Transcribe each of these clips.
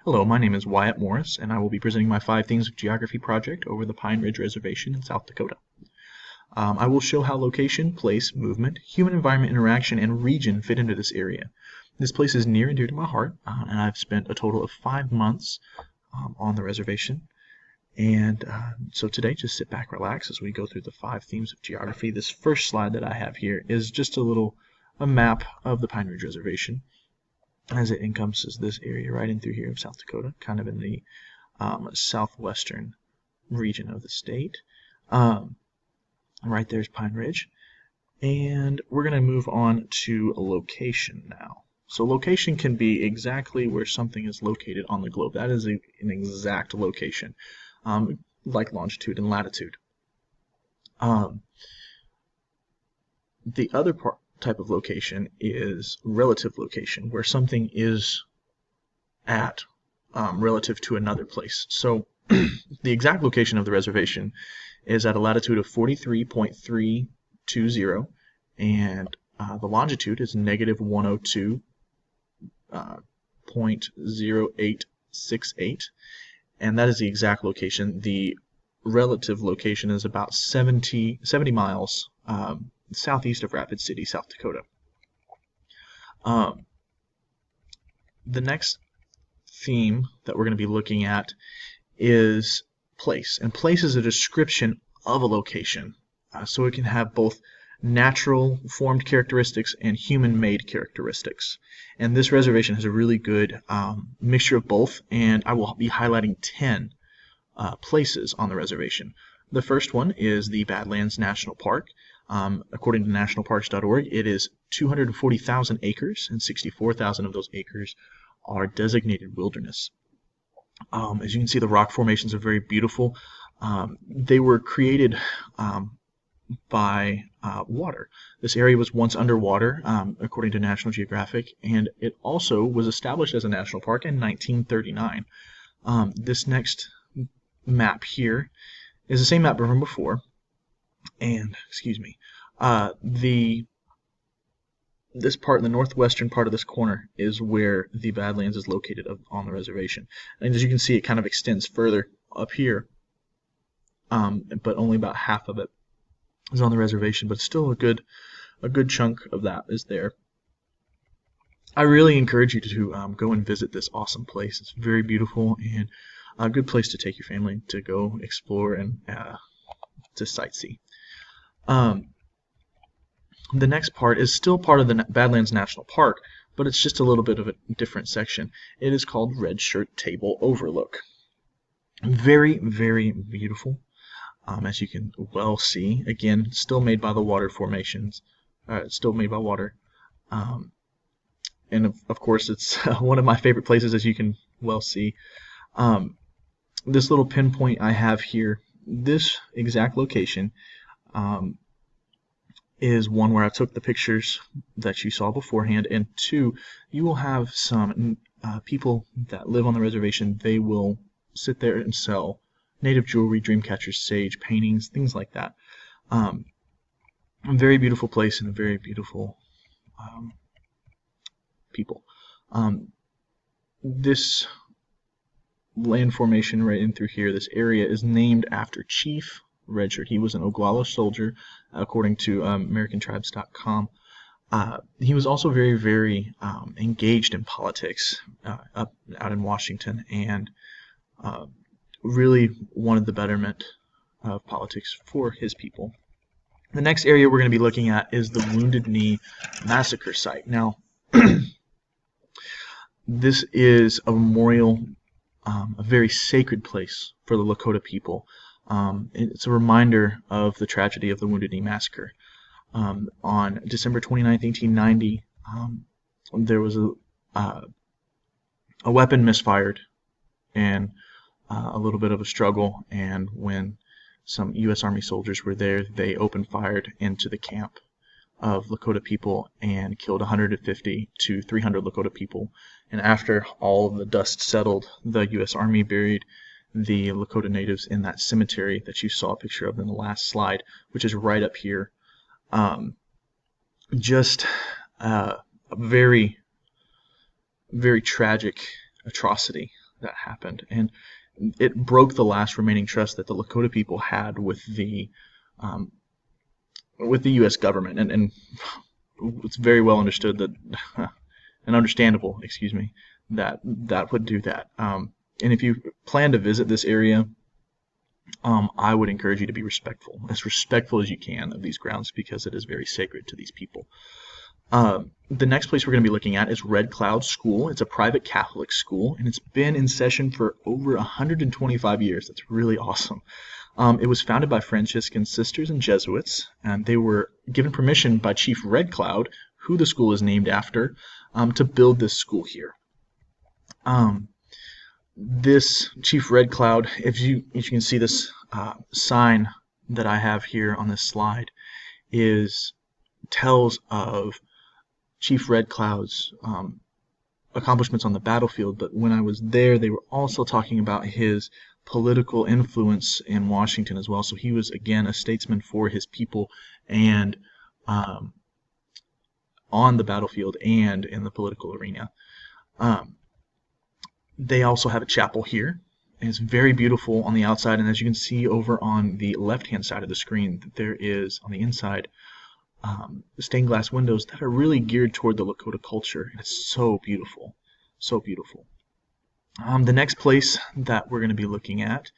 Hello, my name is Wyatt Morris, and I will be presenting my 5 Themes of Geography project over the Pine Ridge Reservation in South Dakota. I will show how location, place, movement, human-environment interaction, and region fit into this area. This place is near and dear to my heart, and I've spent a total of 5 months on the reservation. And so today, just sit back, relax as we go through the 5 Themes of Geography. This first slide that I have here is just a map of the Pine Ridge Reservation, as it encompasses this area right in through here of South Dakota, kind of in the southwestern region of the state. Right there's Pine Ridge. And we're going to move on to location now. So location can be exactly where something is located on the globe. That is an exact location, like longitude and latitude. The other type of location is relative location, where something is at relative to another place. So the exact location of the reservation is at a latitude of 43.320, and the longitude is negative 102.0868, and that is the exact location. The relative location is about 70 miles southeast of Rapid City, South Dakota. The next theme that we're going to be looking at is place. And place is a description of a location. So it can have both natural formed characteristics and human-made characteristics. And this reservation has a really good mixture of both, and I will be highlighting 10 places on the reservation. The first one is the Badlands National Park. According to nationalparks.org, it is 240,000 acres, and 64,000 of those acres are designated wilderness. As you can see, the rock formations are very beautiful. They were created by water. This area was once underwater, according to National Geographic, and it also was established as a national park in 1939. This next map here is the same map from before, and this part, the northwestern part of this corner, is where the Badlands is located on the reservation. And as you can see, it kind of extends further up here, but only about half of it is on the reservation, but still a good chunk of that is there. I really encourage you to go and visit this awesome place. It's very beautiful and a good place to take your family to go explore and to sightsee. The next part is still part of the Badlands National Park, but it's just a little bit of a different section. It is called Red Shirt Table Overlook. Very, very beautiful, as you can well see. Again, still made by the water formations, still made by water. And of course, it's one of my favorite places, as you can well see. This little pinpoint I have here, this exact location, is one where I took the pictures that you saw beforehand, and 2, you will have some people that live on the reservation. They will sit there and sell native jewelry, dream catchers, sage, paintings, things like that. A very beautiful place and a very beautiful people. This land formation right in through here, this area, is named after Chief Redshirt. He was an Oglala soldier, according to AmericanTribes.com. He was also very, very engaged in politics out in Washington, and really wanted the betterment of politics for his people. The next area we're going to be looking at is the Wounded Knee Massacre Site. Now, this is a memorial, a very sacred place for the Lakota people. It's a reminder of the tragedy of the Wounded Knee Massacre. On December 29, 1890, there was a weapon misfired and a little bit of a struggle, and when some U.S. Army soldiers were there, they opened fired into the camp of Lakota people and killed 150 to 300 Lakota people. And after all of the dust settled, the U.S. Army buried the Lakota natives in that cemetery that you saw a picture of in the last slide, which is right up here. Just a very, very tragic atrocity that happened, and it broke the last remaining trust that the Lakota people had um, with the U.S. government, and it's very well understood that and understandable, excuse me, that that would do that. And if you plan to visit this area, I would encourage you to be respectful as you can of these grounds, because it is very sacred to these people. The next place we're going to be looking at is Red Cloud School. It's a private Catholic school, and it's been in session for over 125 years. That's really awesome. It was founded by Franciscan sisters and Jesuits, and they were given permission by Chief Red Cloud, who the school is named after, to build this school here. This Chief Red Cloud, if you can see this sign that I have here on this slide, tells of Chief Red Cloud's accomplishments on the battlefield, but when I was there, they were also talking about his political influence in Washington as well. So he was, again, a statesman for his people, and on the battlefield and in the political arena. They also have a chapel here, and it's very beautiful on the outside, and as you can see over on the left-hand side of the screen, there is, on the inside, stained glass windows that are really geared toward the Lakota culture, and it's so beautiful, so beautiful. The next place that we're going to be looking at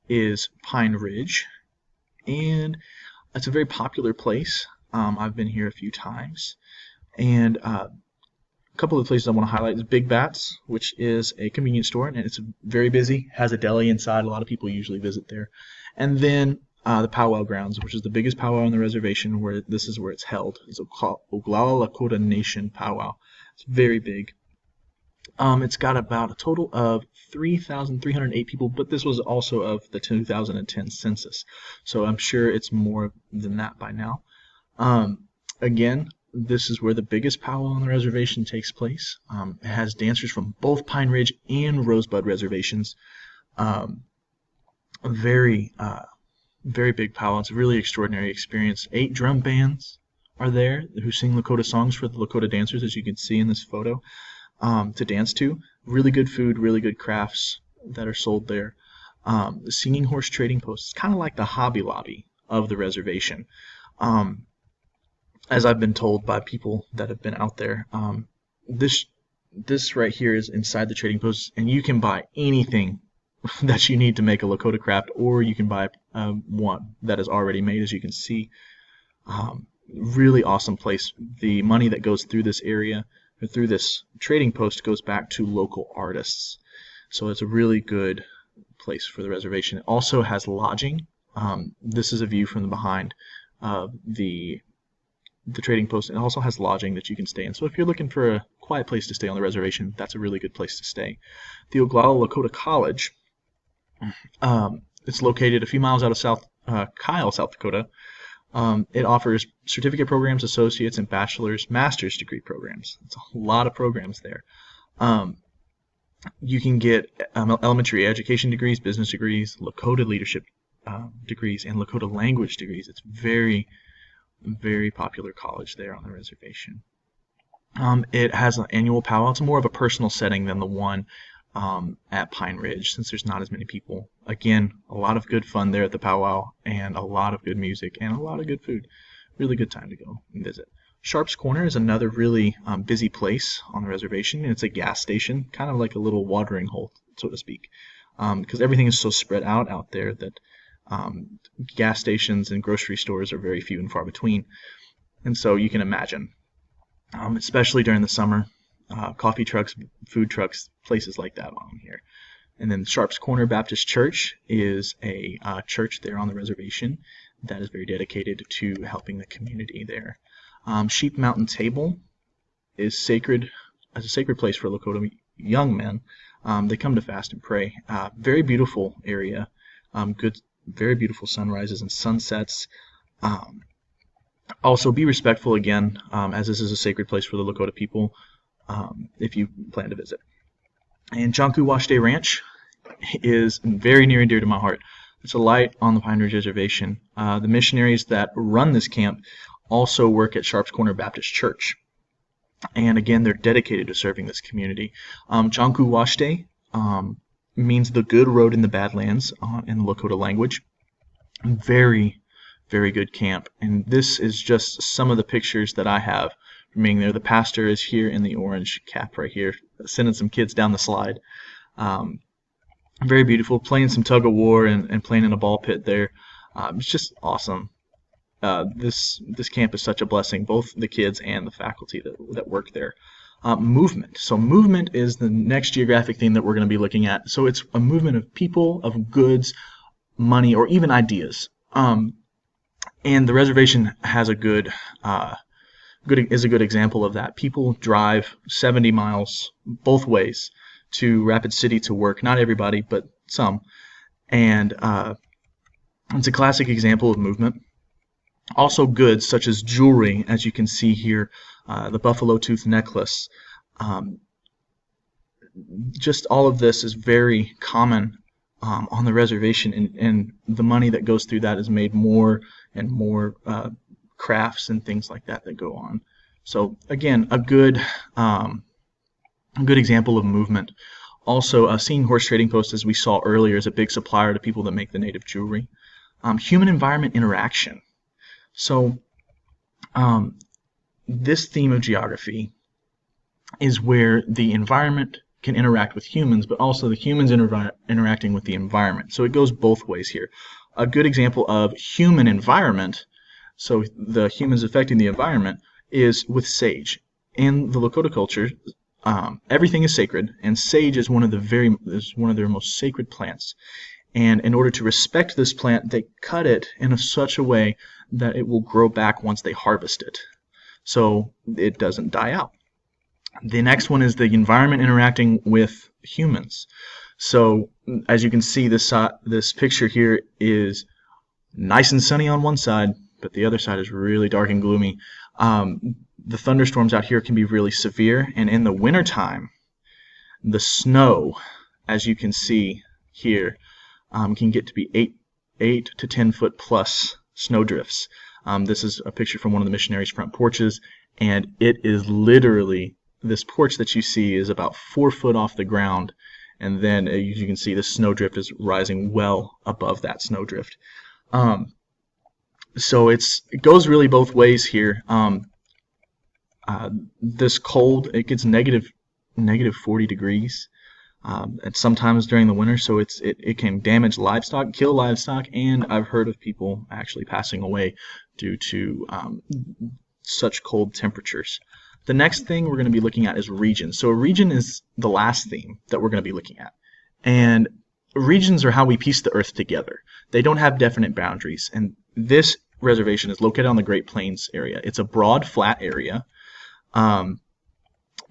is Pine Ridge, and it's a very popular place. I've been here a few times, and a couple of places I want to highlight is Big Bats, which is a convenience store, and it's very busy, has a deli inside. A lot of people usually visit there. And then the Powwow Grounds, which is the biggest powwow on the reservation, where this is where it's held. It's Oglala Lakota Nation Powwow. It's very big. It's got about a total of 3,308 people, but this was also of the 2010 census, so I'm sure it's more than that by now. Again, this is where the biggest powwow on the reservation takes place. It has dancers from both Pine Ridge and Rosebud reservations. Very big powwow. It's a really extraordinary experience. 8 drum bands are there who sing Lakota songs for the Lakota dancers, as you can see in this photo, to dance to. Really good food, really good crafts that are sold there. The Singing Horse Trading Post is kind of like the Hobby Lobby of the reservation. As I've been told by people that have been out there, this right here is inside the trading post, and you can buy anything that you need to make a Lakota craft, or you can buy one that is already made, as you can see. Really awesome place. The money that goes through this area, or through this trading post, goes back to local artists. So it's a really good place for the reservation. It also has lodging. This is a view from the behind of the trading post. It also has lodging that you can stay in. So if you're looking for a quiet place to stay on the reservation, that's a really good place to stay. The Oglala Lakota College, it's located a few miles out of Kyle, South Dakota. It offers certificate programs, associates, and bachelor's, master's degree programs. It's a lot of programs there. You can get elementary education degrees, business degrees, Lakota leadership degrees, and Lakota language degrees. It's very popular college there on the reservation. It has an annual powwow. It's more of a personal setting than the one at Pine Ridge, since there's not as many people. Again, a lot of good fun there at the powwow, and a lot of good music, and a lot of good food. Really good time to go and visit. Sharp's Corner is another really busy place on the reservation, and it's a gas station, kind of like a little watering hole, so to speak, because everything is so spread out there that gas stations and grocery stores are very few and far between. And so you can imagine, especially during the summer, coffee trucks, food trucks, places like that along here. And then Sharp's Corner Baptist Church is a church there on the reservation that is very dedicated to helping the community there. Sheep Mountain Table is sacred, as a sacred place for Lakota young men. They come to fast and pray. Very beautiful area. Very beautiful sunrises and sunsets. Also, be respectful again, as this is a sacred place for the Lakota people, if you plan to visit. And Jonku Wash Day Ranch is very near and dear to my heart. It's a light on the Pine Ridge Reservation. The missionaries that run this camp also work at Sharp's Corner Baptist Church. And again, they're dedicated to serving this community. Jonku Wash Day means the good road in the Badlands in the Lakota language. Very, very good camp. And this is just some of the pictures that I have from being there. The pastor is here in the orange cap right here, sending some kids down the slide. Very beautiful, playing some tug of war and playing in a ball pit there. It's just awesome. This camp is such a blessing, both the kids and the faculty that work there. Movement. So movement is the next geographic theme that we're going to be looking at. So it's a movement of people, of goods, money, or even ideas. And the reservation has a good example of that. People drive 70 miles both ways to Rapid City to work. Not everybody, but some. And it's a classic example of movement. Also goods such as jewelry, as you can see here, the buffalo tooth necklace. Just all of this is very common on the reservation, and the money that goes through that is made more and more crafts and things like that go on. So again, a good example of movement. Also, Seeing Horse Trading Post, as we saw earlier, is a big supplier to people that make the native jewelry. Human-environment interaction. So this theme of geography is where the environment can interact with humans, but also the humans interacting with the environment. So it goes both ways here. A good example of human environment, so the humans affecting the environment, is with sage. In the Lakota culture, everything is sacred, and sage is one of their most sacred plants. And in order to respect this plant, they cut it in such a way that it will grow back once they harvest it, so it doesn't die out. The next one is the environment interacting with humans. So as you can see, this picture here is nice and sunny on one side, but the other side is really dark and gloomy. The thunderstorms out here can be really severe, and in the wintertime, the snow, as you can see here, can get to be 8 to 10 foot plus snow drifts. This is a picture from one of the missionaries' front porches, and it is literally, this porch that you see is about 4 foot off the ground, and then as you can see, the snowdrift is rising well above that snowdrift. So it goes really both ways here. This cold, it gets negative 40 degrees. And sometimes during the winter, so it can damage livestock, kill livestock, and I've heard of people actually passing away due to such cold temperatures. The next thing we're going to be looking at is regions. So a region is the last theme that we're going to be looking at. And regions are how we piece the earth together. They don't have definite boundaries. And this reservation is located on the Great Plains area. It's a broad, flat area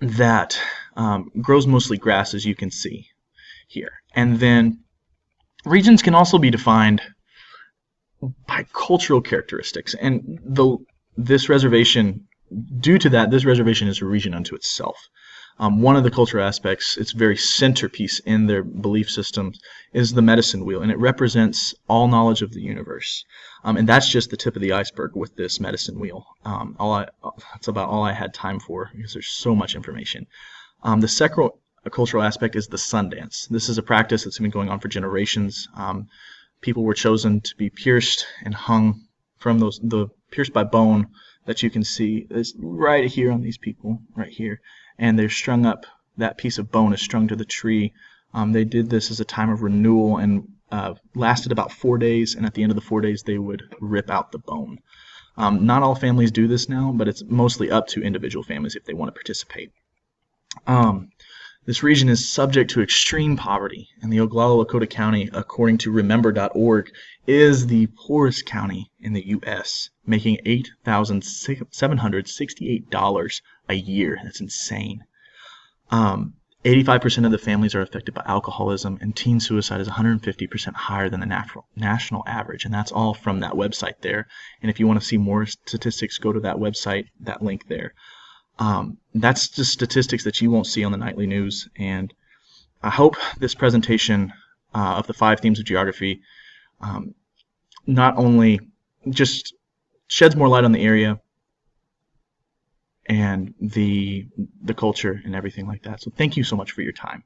that grows mostly grass, as you can see here. And then regions can also be defined by cultural characteristics. And this reservation, due to that, this reservation is a region unto itself. One of the cultural aspects, its very centerpiece in their belief systems, is the medicine wheel, and it represents all knowledge of the universe. And that's just the tip of the iceberg with this medicine wheel. That's about all I had time for, because there's so much information. The second cultural aspect is the sun dance. This is a practice that's been going on for generations. People were chosen to be pierced and hung from the pierced by bone that you can see is right here on these people, right here. And they're strung up, that piece of bone is strung to the tree. They did this as a time of renewal and lasted about 4 days, and at the end of the 4 days they would rip out the bone. Not all families do this now, but it's mostly up to individual families if they want to participate. This region is subject to extreme poverty, and the Oglala Lakota County, according to Remember.org, is the poorest county in the U.S., making $8,768 a year. That's insane. 85% of the families are affected by alcoholism, and teen suicide is 150% higher than the national average, and that's all from that website there. And if you want to see more statistics, go to that website, that link there. That's just statistics that you won't see on the nightly news, and I hope this presentation of the 5 themes of geography not only just sheds more light on the area and the culture and everything like that. So thank you so much for your time.